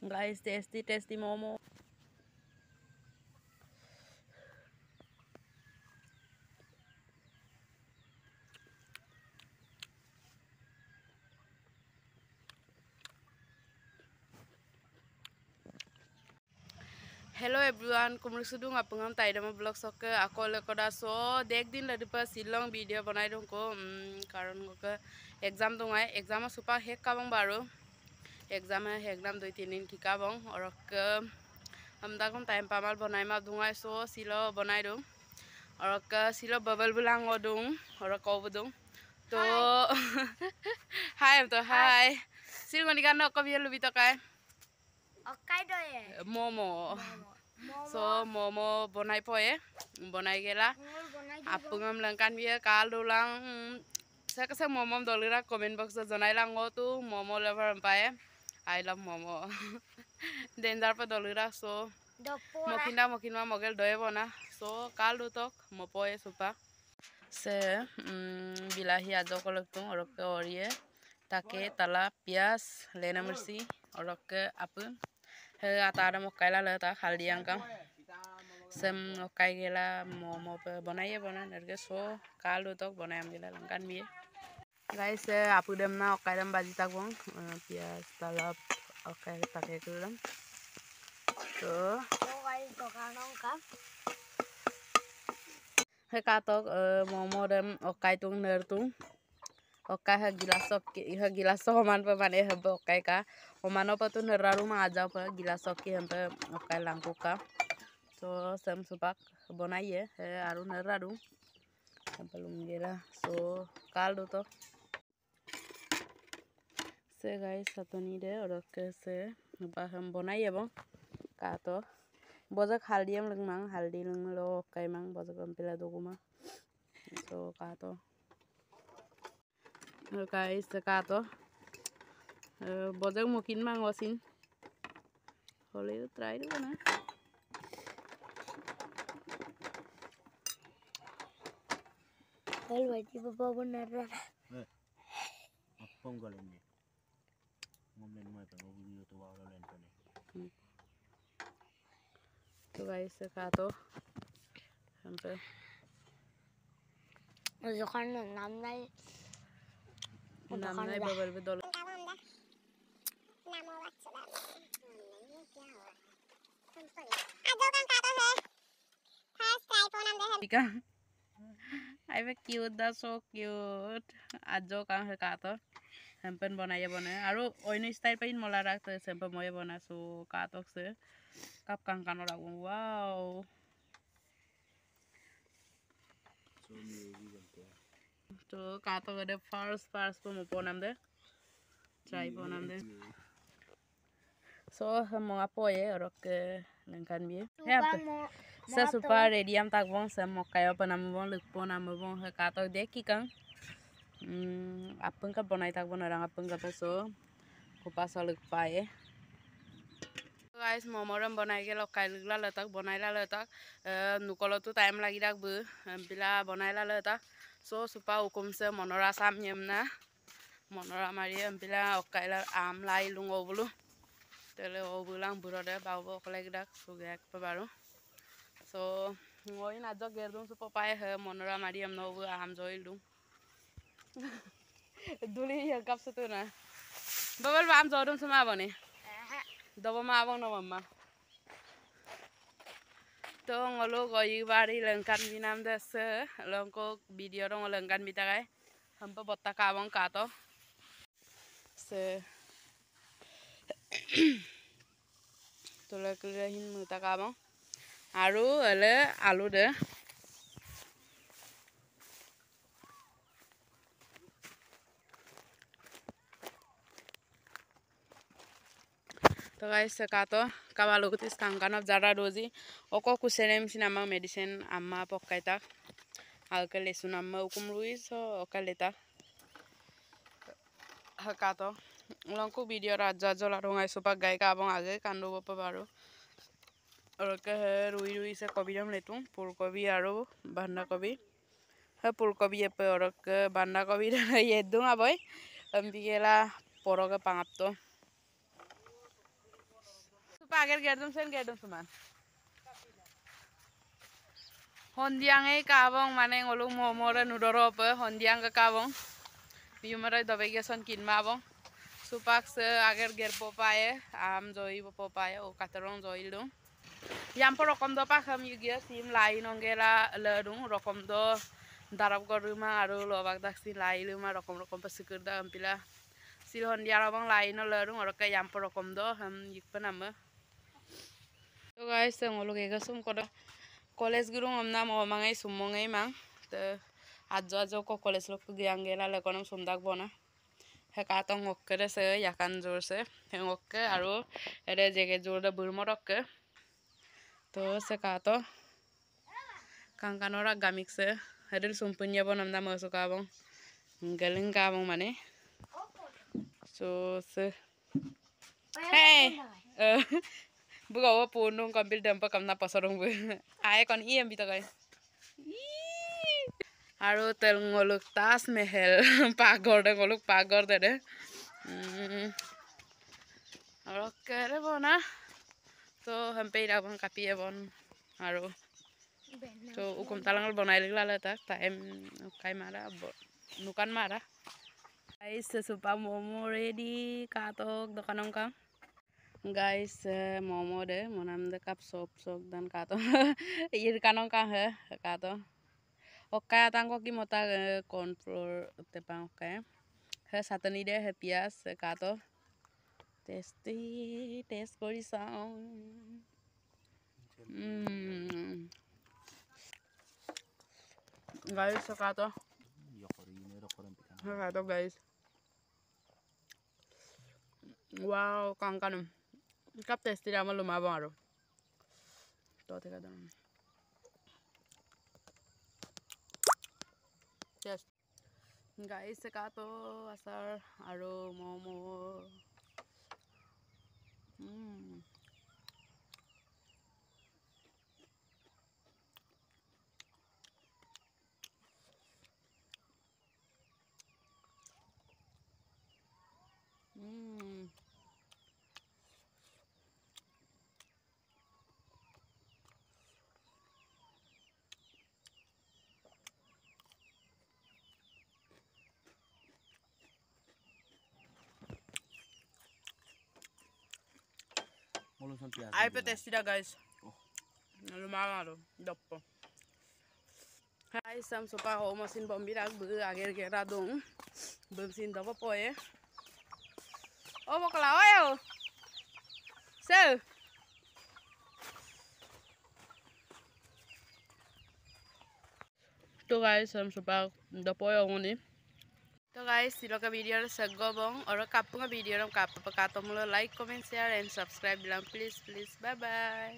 Guys, tasty momo. Hello everyone, kumur sudung apungam taidama blog sokke aku lekoda so dek din ladi pa silong video banai dong ko karon ko exam dong ai exam supa hek kabang baru exam hekdam 2-3 दिन की kabang और हमदा कम time पामाल बनाई मा dong ai so silo banai dong और silo bubble bulang odong और kau budong to hai to hai sil ngoni kan ko biar lebih to kai Okai doye. momo so momo bonai poe bonai gela apungam langkan bia kaldo lang saya kese momo dolira comment box janai lang tu momo lover pae I love momo dendar pa dolira so mokinma mogel doe bona so kaldo tok mopoe supa se bilahi ajo kolok tung orok orie take tala pias lena mersi orok apun atara mokai la ta haldi angkang sem mokai gela momo bonai nerge so kaldo tok bonai am gela langkan mi guys apu dem na okai dem baji tak bong pias talap okai take kulam to guys dokanong ka he katok momo dem okai tung ner tung okai ha gilasok man pa mane ha okai ka omano pa tu neraru ma aja pa gilasok ki hampe okai langku ka so sem supak bonai ye aru neraru belum gela so kaldo to se guys satoni de orok se ba ham bonai ye bong ka to bojak haldi am lengmang haldi leng lo okai mang bojak ampela doguma so ka to guys ka to bojak mokin mang wasin hole try do na hol baji baba benar Apong galing ni momen mo pa video to wala len pa ni to guys ka to hampe Usukan nam nay babal be dol Ika I be cute da so cute ajo kang he ka to hampen bonai aru oino style pain mola rak to sempe moye bona so ka to se kap kang kan ora wow so mi video to ka to de first po mo ponam de try ponam de so mo apoye orok lengkan bi sa super ready am tak bong sa mo kayo panam bong lukpo nam bong he ka to de ki kang apeng ka bonai tak bon orang apeng ka so kupas luk pae guys momoram bonai ke lokai lugla letak bonai la letak nukolo tu time lagi dak bu bila bonai la letak so supa hukum se monora sam nyemna monora mari bila okai la am lai lungo bulu tele obulang burode bawo kolek dak sugek pa baru so ngoi na jog gerdum supa pae he monora mari am no bu am joil dum duli ya kap setu na babal am jodum sama bone dobo ma abang no mama to ngolo goi bari lengkan binam dese longko video dong lengkan bitakai hampa botta ka abang ka to se tole kurahin muta ka abang aru ele alu de to guys sekato kabalo kutis kangkan of jara dozi oko kusenem sinama medicine amma pokkaita alke lesun amma ukum ruis so okaleta hakato longko video raja jola rongai sopa gai ka abang age kando bopa baru orke rui se kobi dam letung pulkobi aru banda kobi he pulkobi epe orke banda kobi yedung aboy ambigela poroge pangapto Pagar gerdum sen gerdum suman. Hondiang ei kabong mane ngolung momore nudoro pe hondiang ke kabong. Biumare dobe geson kin mabong. Supak se agar ger popaye am joi popaye o katerong joi lung. Yang po rokom do pak ham yugia sim lain ongela ledung rokom do darab goruma aru lobak daksi lain luma rokom pesikur da ampila. Sil hondiang abang lain o ledung oroke yang po rokom do ham yukpen amma. So guys, ngoluk egasum kodo college gurung amna mo mangai sumongai mang te ajo ko college lok giangela lekonam sundak bona he katong okkere se yakan jor se he okke aru ere jege jor da burmorokke to se kato kangkanora gamik se hedil sumpunya bon amna mo sukabong galing kabong mane so se hey buka punung kambil dampak kamna pasarong bu ae kon iem bito kai aru tel ngoluk tas mehel pagor de aru kere bona to hampe ira bon kapi bon aru to ukum talangal bonai ligla tak time kai mara nukan mara guys supa momo ready katok dokanong kang guys momo de monam de kap sop dan kato ir kanong kang he kato okai atangko ki mota cornflour tepang okai he satani de he pias kato test kori saung guys kato kato guys wow kang kanum kap testi ramal lumabang aru to teka dong yes guys kato asar aru momo Ay pe testida guys. Lumama do doppo. Guys sam sopa ho masin bombirak bu ager gera dong. Bumsin dopo poe. Oh mau kelawa yo. Sel. To guys sam sopa dopo yo ngoni. तो guys सिलोका video सगोबों और कापुंगा video रो काप पकातो मुलो like comment share and subscribe बिलां प्लीज बाय बाय